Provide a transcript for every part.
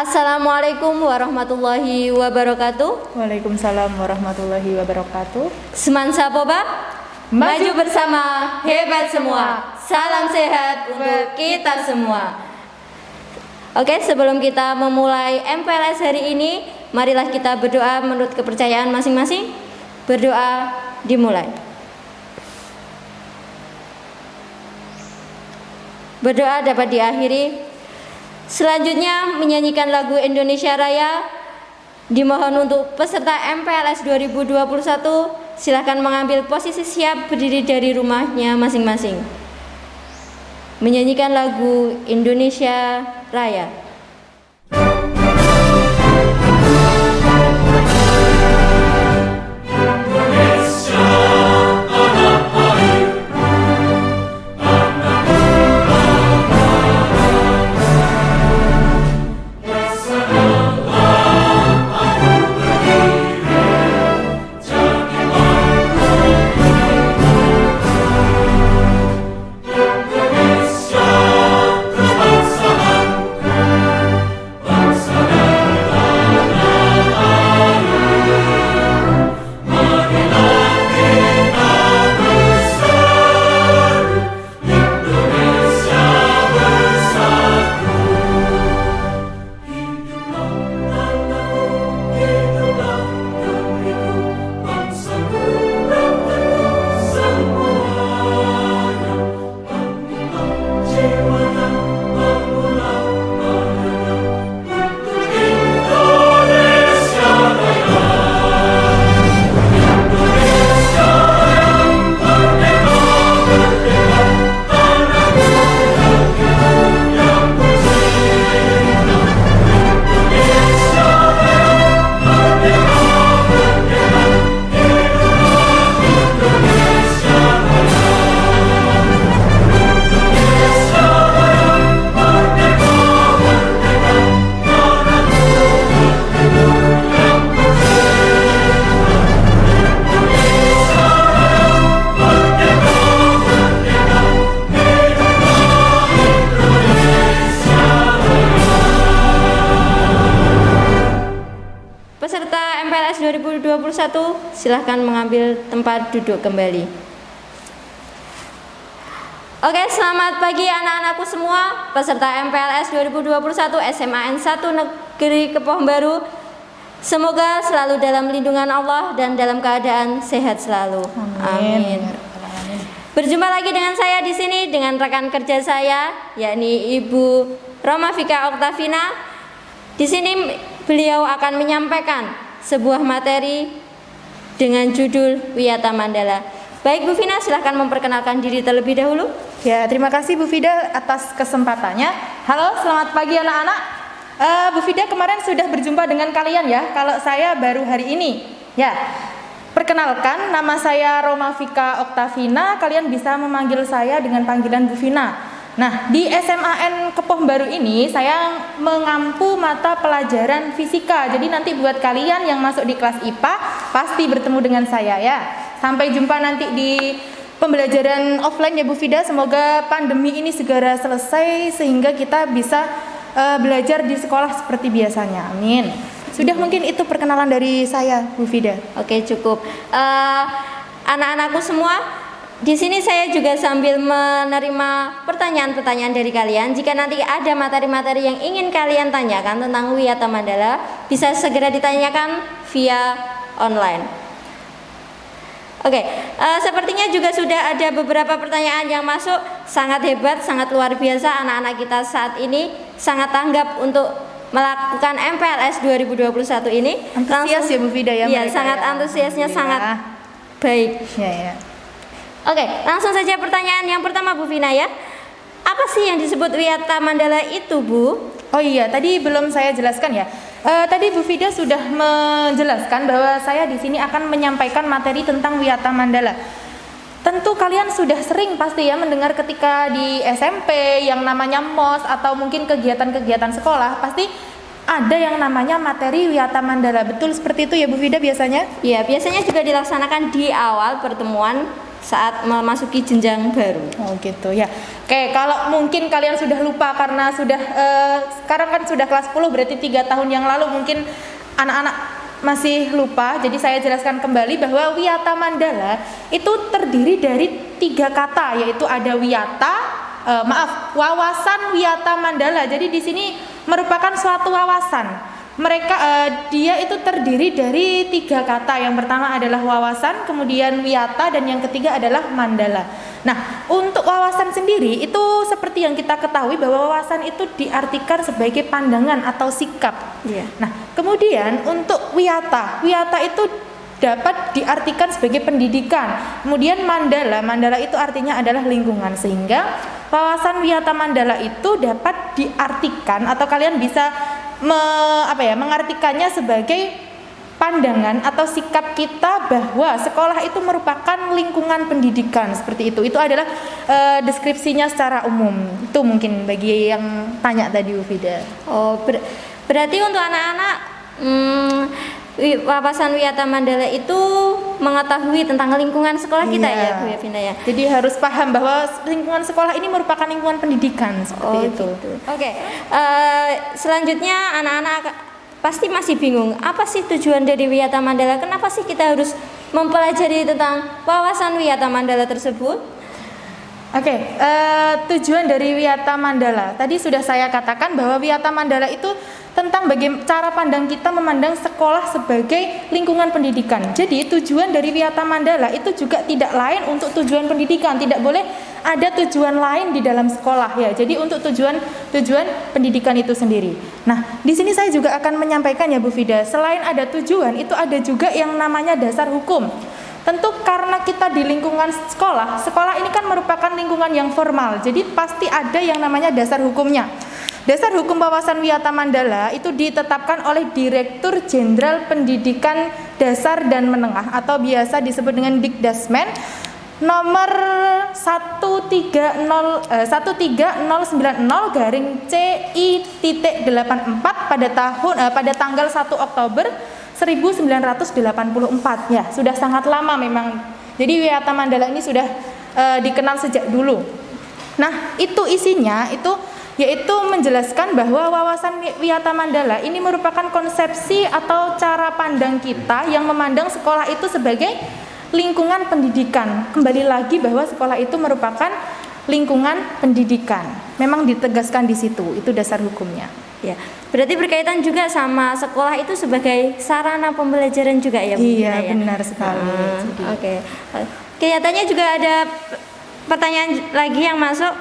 Assalamualaikum warahmatullahi wabarakatuh. Waalaikumsalam warahmatullahi wabarakatuh. Semansa Poba, maju bersama, hebat semua. Salam sehat untuk kita semua. Oke, sebelum kita memulai MPLS hari ini, marilah kita berdoa menurut kepercayaan masing-masing. Berdoa dimulai. Berdoa dapat diakhiri. Selanjutnya menyanyikan lagu Indonesia Raya. Dimohon untuk peserta MPLS 2021 silahkan mengambil posisi siap berdiri dari rumahnya masing-masing. Menyanyikan lagu Indonesia Raya. Peserta MPLS 2021 silahkan mengambil tempat duduk kembali. Oke, selamat pagi anak-anakku semua. Peserta MPLS 2021 SMAN 1 Negeri Kepoh Baru. Semoga selalu dalam lindungan Allah dan dalam keadaan sehat selalu. Amin. Berjumpa lagi dengan saya di sini dengan rekan kerja saya, yakni Ibu Romafika Oktavina. Di sini beliau akan menyampaikan sebuah materi dengan judul Wiyata Mandala. Baik Bu Vina, silahkan memperkenalkan diri terlebih dahulu. Ya, terima kasih Bu Fida atas kesempatannya. Halo, selamat pagi anak-anak. Bu Fida kemarin sudah berjumpa dengan kalian ya. Kalau saya baru hari ini. Ya, perkenalkan nama saya Romafika Oktavina. Kalian bisa memanggil saya dengan panggilan Bu Vina. Nah, di SMAN Kepoh Baru ini saya mengampu mata pelajaran fisika. Jadi nanti buat kalian yang masuk di kelas IPA pasti bertemu dengan saya ya. Sampai jumpa nanti di pembelajaran offline ya Bu Fida. Semoga pandemi ini segera selesai sehingga kita bisa belajar di sekolah seperti biasanya. Amin. Sudah mungkin itu perkenalan dari saya Bu Fida. Oke, cukup. Anak-anakku semua, di sini saya juga sambil menerima pertanyaan-pertanyaan dari kalian. Jika nanti ada materi-materi yang ingin kalian tanyakan tentang Wiyata Mandala, bisa segera ditanyakan via online. Oke, sepertinya juga sudah ada beberapa pertanyaan yang masuk. Sangat hebat, sangat luar biasa. Anak-anak kita saat ini sangat tanggap untuk melakukan MPLS 2021 ini. Antusias ya Bu Fida ya. Iya, sangat ya. Antusiasnya sangat baik. Ya. Oke, langsung saja pertanyaan yang pertama Bu Vina ya. Apa sih yang disebut Wiyata Mandala itu Bu? Oh iya, tadi belum saya jelaskan ya. Tadi Bu Fida sudah menjelaskan bahwa saya di sini akan menyampaikan materi tentang Wiyata Mandala. Tentu kalian sudah sering pasti ya mendengar ketika di SMP yang namanya MOS atau mungkin kegiatan-kegiatan sekolah, pasti ada yang namanya materi wiyata mandala. Betul seperti itu ya Bu Fida biasanya? Ya, biasanya juga dilaksanakan di awal pertemuan saat memasuki jenjang baru. Oh gitu ya. Oke, kalau mungkin kalian sudah lupa karena sudah sekarang kan sudah kelas 10, berarti 3 tahun yang lalu mungkin anak-anak masih lupa. Jadi saya jelaskan kembali bahwa wiyata mandala itu terdiri dari 3 kata, yaitu ada wawasan wiyata mandala. Jadi di sini merupakan suatu wawasan. Dia itu terdiri dari 3 kata. Yang pertama adalah wawasan, kemudian wiyata, dan yang ketiga adalah mandala. Nah, untuk wawasan sendiri itu seperti yang kita ketahui bahwa wawasan itu diartikan sebagai pandangan atau sikap. Iya. Nah, kemudian untuk wiyata itu dapat diartikan sebagai pendidikan. Kemudian mandala itu artinya adalah lingkungan, sehingga wawasan wiyata mandala itu dapat diartikan atau kalian bisa mengartikannya sebagai pandangan atau sikap kita bahwa sekolah itu merupakan lingkungan pendidikan, seperti itu. Itu adalah deskripsinya secara umum. Itu mungkin bagi yang tanya tadi Bu Fida. Oh, berarti untuk anak-anak wawasan wiyata mandala itu mengetahui tentang lingkungan sekolah kita ya Bu Yevina ya. Jadi harus paham bahwa lingkungan sekolah ini merupakan lingkungan pendidikan, seperti itu. Gitu. Oke. Selanjutnya anak-anak pasti masih bingung, apa sih tujuan dari wiyata mandala? Kenapa sih kita harus mempelajari tentang wawasan wiyata mandala tersebut? Oke, tujuan dari wiyata mandala tadi sudah saya katakan bahwa wiyata mandala itu tentang bagaimana cara pandang kita memandang sekolah sebagai lingkungan pendidikan. Jadi tujuan dari wiyata mandala itu juga tidak lain untuk tujuan pendidikan, tidak boleh ada tujuan lain di dalam sekolah ya. Jadi untuk tujuan pendidikan itu sendiri. Nah, di sini saya juga akan menyampaikan ya Bu Fida, selain ada tujuan itu ada juga yang namanya dasar hukum. Tentu karena kita di lingkungan sekolah ini kan merupakan lingkungan yang formal, jadi pasti ada yang namanya dasar hukumnya. Dasar hukum wawasan wiyata mandala itu ditetapkan oleh Direktur Jenderal Pendidikan Dasar dan Menengah atau biasa disebut dengan Dikdasmen nomor 13090/CI.84 pada tanggal 1 Oktober 1984 ya, sudah sangat lama memang. Jadi wiyata mandala ini sudah dikenal sejak dulu. Nah, itu isinya yaitu menjelaskan bahwa wawasan wiyata mandala ini merupakan konsepsi atau cara pandang kita yang memandang sekolah itu sebagai lingkungan pendidikan. Kembali lagi bahwa sekolah itu merupakan lingkungan pendidikan. Memang ditegaskan di situ, itu dasar hukumnya. Ya, berarti berkaitan juga sama sekolah itu sebagai sarana pembelajaran juga ya Bu? Iya, benar sekali. Oke. Kelihatannya juga ada pertanyaan lagi yang masuk.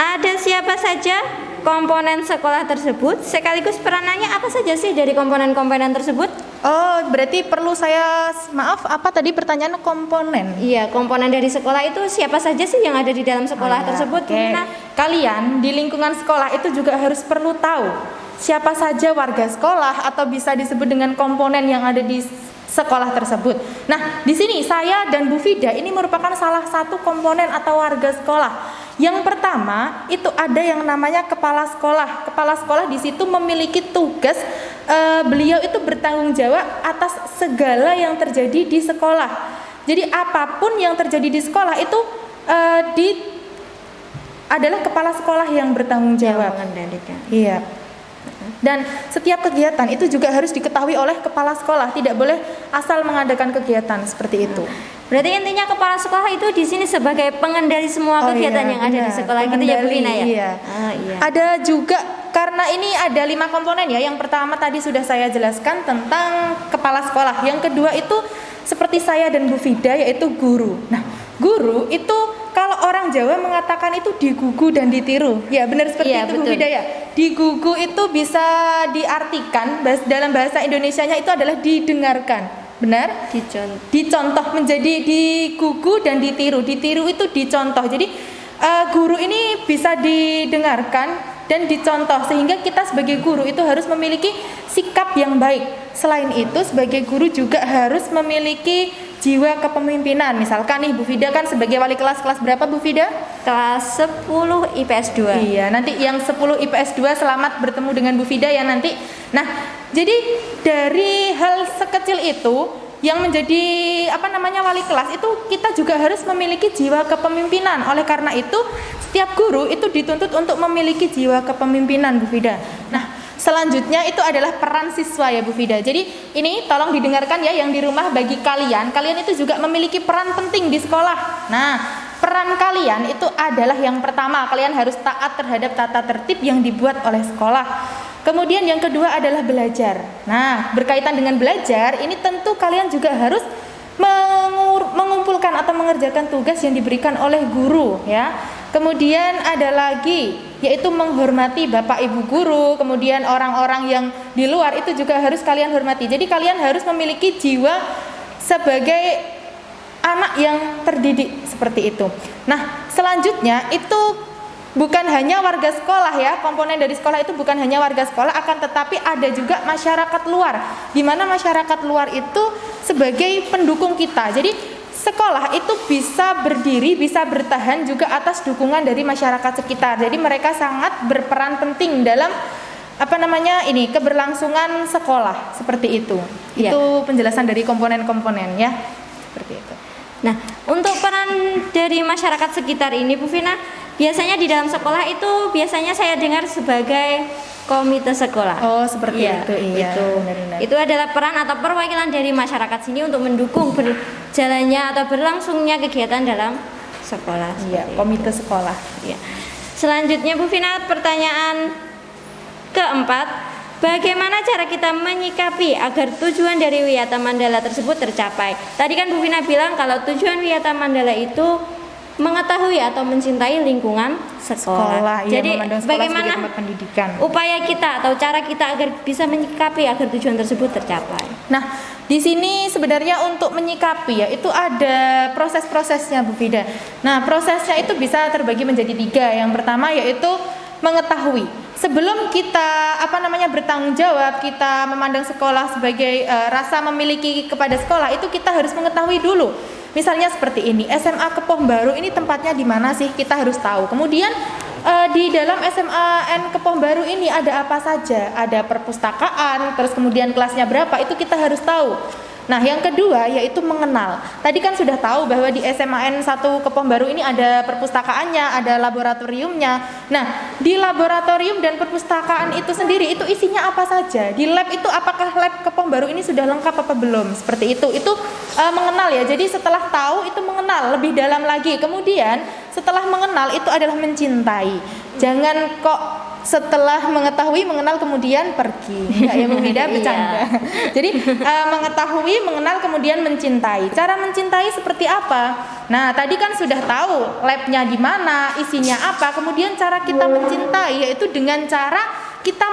Ada siapa saja komponen sekolah tersebut, sekaligus peranannya apa saja sih dari komponen-komponen tersebut? Oh, berarti perlu apa tadi pertanyaan komponen? Iya, komponen dari sekolah itu siapa saja sih yang ada di dalam sekolah tersebut? Okay. Nah, kalian di lingkungan sekolah itu juga harus perlu tahu siapa saja warga sekolah atau bisa disebut dengan komponen yang ada di sekolah tersebut. Nah, di sini saya dan Bu Fida ini merupakan salah satu komponen atau warga sekolah. Yang pertama itu ada yang namanya kepala sekolah. Kepala sekolah di situ memiliki tugas, beliau itu bertanggung jawab atas segala yang terjadi di sekolah. Jadi apapun yang terjadi di sekolah itu adalah kepala sekolah yang bertanggung jawab. Iya. Dan setiap kegiatan itu juga harus diketahui oleh kepala sekolah, tidak boleh asal mengadakan kegiatan seperti itu. Berarti intinya kepala sekolah itu di sini sebagai pengendali semua kegiatan yang ada di sekolah gitu ya Bu Vina ya. Iya. Iya. Ada juga karena ini ada 5 komponen ya. Yang pertama tadi sudah saya jelaskan tentang kepala sekolah. Yang kedua itu seperti saya dan Bu Fida yaitu guru. Nah, guru itu kalau orang Jawa mengatakan itu digugu dan ditiru. Ya, benar seperti itu betul. Bu Fida ya. Digugu itu bisa diartikan dalam bahasa Indonesianya itu adalah didengarkan. Benar? Dicontoh menjadi digugu dan ditiru. Ditiru itu dicontoh. Jadi guru ini bisa didengarkan dan dicontoh sehingga kita sebagai guru itu harus memiliki sikap yang baik. Selain itu sebagai guru juga harus memiliki jiwa kepemimpinan. Misalkan nih Bu Fida kan sebagai wali kelas berapa Bu Fida? Kelas 10 IPS 2. Iya, nanti yang 10 IPS 2 selamat bertemu dengan Bu Fida ya nanti. Nah, jadi dari hal sekecil itu yang menjadi wali kelas itu kita juga harus memiliki jiwa kepemimpinan. Oleh karena itu, setiap guru itu dituntut untuk memiliki jiwa kepemimpinan Bu Fida. Nah, selanjutnya itu adalah peran siswa ya Bu Fida. Jadi ini tolong didengarkan ya yang di rumah, bagi kalian itu juga memiliki peran penting di sekolah. Nah, peran kalian itu adalah yang pertama, kalian harus taat terhadap tata tertib yang dibuat oleh sekolah. Kemudian yang kedua adalah belajar. Nah, berkaitan dengan belajar, ini tentu kalian juga harus mengumpulkan atau mengerjakan tugas yang diberikan oleh guru ya. Kemudian ada lagi yaitu menghormati Bapak Ibu guru, kemudian orang-orang yang di luar itu juga harus kalian hormati. Jadi kalian harus memiliki jiwa sebagai anak yang terdidik seperti itu. Nah, selanjutnya itu bukan hanya warga sekolah ya, komponen dari sekolah itu bukan hanya warga sekolah, akan tetapi ada juga masyarakat luar, di mana masyarakat luar itu sebagai pendukung kita. Jadi sekolah itu bisa berdiri, bisa bertahan juga atas dukungan dari masyarakat sekitar. Jadi mereka sangat berperan penting dalam keberlangsungan sekolah seperti itu. Ya. Itu penjelasan dari komponen-komponen ya, seperti itu. Nah, untuk peran dari masyarakat sekitar ini Bu Vina, biasanya di dalam sekolah itu biasanya saya dengar sebagai komite sekolah. Oh, seperti itu. Iya. Itu adalah peran atau perwakilan dari masyarakat sini untuk mendukung berjalannya atau berlangsungnya kegiatan dalam sekolah. Iya, komite sekolah. Iya. Selanjutnya Bu Vina, pertanyaan keempat, bagaimana cara kita menyikapi agar tujuan dari Wiyata Mandala tersebut tercapai? Tadi kan Bu Vina bilang kalau tujuan Wiyata Mandala itu mengetahui atau mencintai lingkungan sekolah. Jadi bagaimana upaya kita atau cara kita agar bisa menyikapi agar tujuan tersebut tercapai? Nah, di sini sebenarnya untuk menyikapi ya itu ada proses-prosesnya Bu Fida. Nah, prosesnya itu bisa terbagi menjadi 3. Yang pertama yaitu mengetahui. Sebelum kita bertanggung jawab, kita memandang sekolah sebagai rasa memiliki kepada sekolah, itu kita harus mengetahui dulu. Misalnya seperti ini, SMA Kepoh Baru ini tempatnya di mana sih? Kita harus tahu. Kemudian di dalam SMAN Kepoh Baru ini ada apa saja? Ada perpustakaan, terus kemudian kelasnya berapa? Itu kita harus tahu. Nah, yang kedua yaitu mengenal. Tadi kan sudah tahu bahwa di SMAN 1 Kepoh Baru ini ada perpustakaannya, ada laboratoriumnya. Nah, di laboratorium dan perpustakaan itu sendiri itu isinya apa saja? Di lab itu apakah lab Kepoh Baru ini sudah lengkap apa belum? Seperti itu. Itu mengenal ya. Jadi setelah tahu itu mengenal lebih dalam lagi. Kemudian setelah mengenal itu adalah mencintai. Jangan kok setelah mengetahui, mengenal kemudian pergi. Enggak ya Bu Vida, bercanda. Jadi mengetahui, mengenal kemudian mencintai. Cara mencintai seperti apa? Nah, tadi kan sudah tahu labnya di mana, isinya apa. Kemudian cara kita mencintai yaitu dengan cara kita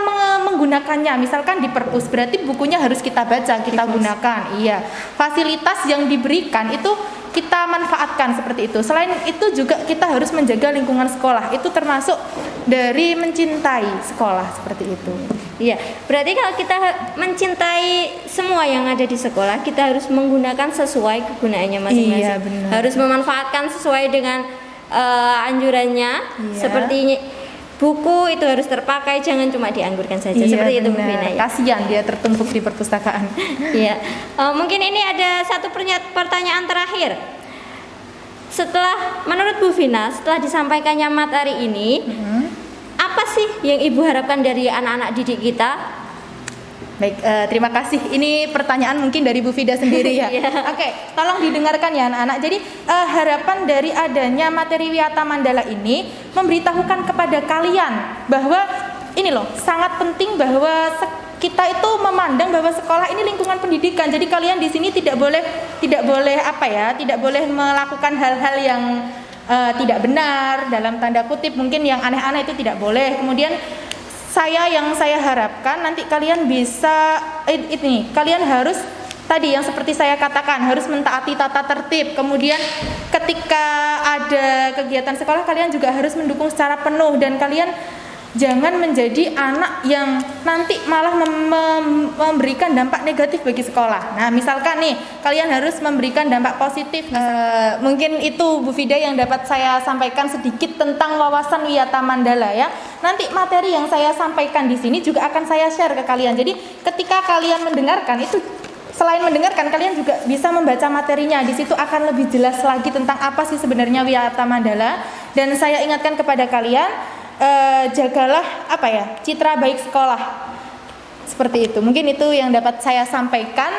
menggunakannya. Misalkan di perpus, berarti bukunya harus kita baca, kita gunakan. Iya. Fasilitas yang diberikan itu kita manfaatkan seperti itu. Selain itu juga kita harus menjaga lingkungan sekolah. Itu termasuk dari mencintai sekolah seperti itu. Iya, berarti kalau kita mencintai semua yang ada di sekolah, kita harus menggunakan sesuai kegunaannya masing-masing. Iya, benar. Harus memanfaatkan sesuai dengan anjurannya. Iya. Seperti buku itu harus terpakai, jangan cuma dianggurkan saja. Iya, seperti itu Bu benar. Vina ya. Kasihan dia tertumpuk di perpustakaan. Iya. Mungkin ini ada satu pertanyaan terakhir. Setelah menurut Bu Vina, setelah disampaikannya materi ini, apa sih yang Ibu harapkan dari anak-anak didik kita? Baik, terima kasih. Ini pertanyaan mungkin dari Bu Vida sendiri ya. Oke, tolong didengarkan ya anak-anak. Jadi harapan dari adanya materi Wiyata Mandala ini memberitahukan kepada kalian bahwa ini loh, sangat penting bahwa kita itu memandang bahwa sekolah ini lingkungan pendidikan. Jadi kalian di sini tidak boleh melakukan hal-hal yang tidak benar, dalam tanda kutip mungkin yang aneh-aneh itu tidak boleh. Kemudian yang saya harapkan nanti kalian bisa kalian harus tadi yang seperti saya katakan, harus mentaati tata tertib. Kemudian ketika ada kegiatan sekolah kalian juga harus mendukung secara penuh, dan kalian jangan menjadi anak yang nanti malah memberikan dampak negatif bagi sekolah. Nah, misalkan nih, kalian harus memberikan dampak positif. Mungkin itu Bu Fida yang dapat saya sampaikan sedikit tentang wawasan Wiyata Mandala ya. Nanti materi yang saya sampaikan di sini juga akan saya share ke kalian. Jadi, ketika kalian mendengarkan itu, selain mendengarkan, kalian juga bisa membaca materinya. Di situ akan lebih jelas lagi tentang apa sih sebenarnya Wiyata Mandala. Dan saya ingatkan kepada kalian, jagalah citra baik sekolah. Seperti itu. Mungkin itu yang dapat saya sampaikan,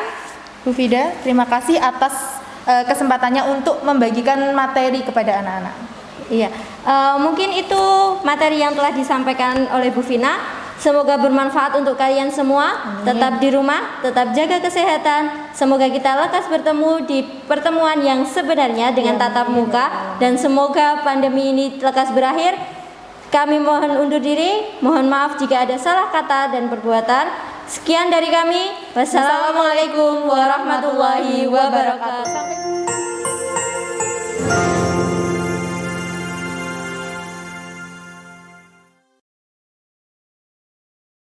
Bu Fida. Terima kasih atas kesempatannya untuk membagikan materi kepada anak-anak. Iya, mungkin itu materi yang telah disampaikan oleh Bu Vina. Semoga bermanfaat untuk kalian semua. Amin. Tetap di rumah, tetap jaga kesehatan. Semoga kita lekas bertemu di pertemuan yang sebenarnya dengan tatap muka. Dan semoga pandemi ini lekas berakhir. Kami mohon undur diri. Mohon maaf jika ada salah kata dan perbuatan. Sekian dari kami. Wassalamualaikum warahmatullahi wabarakatuh.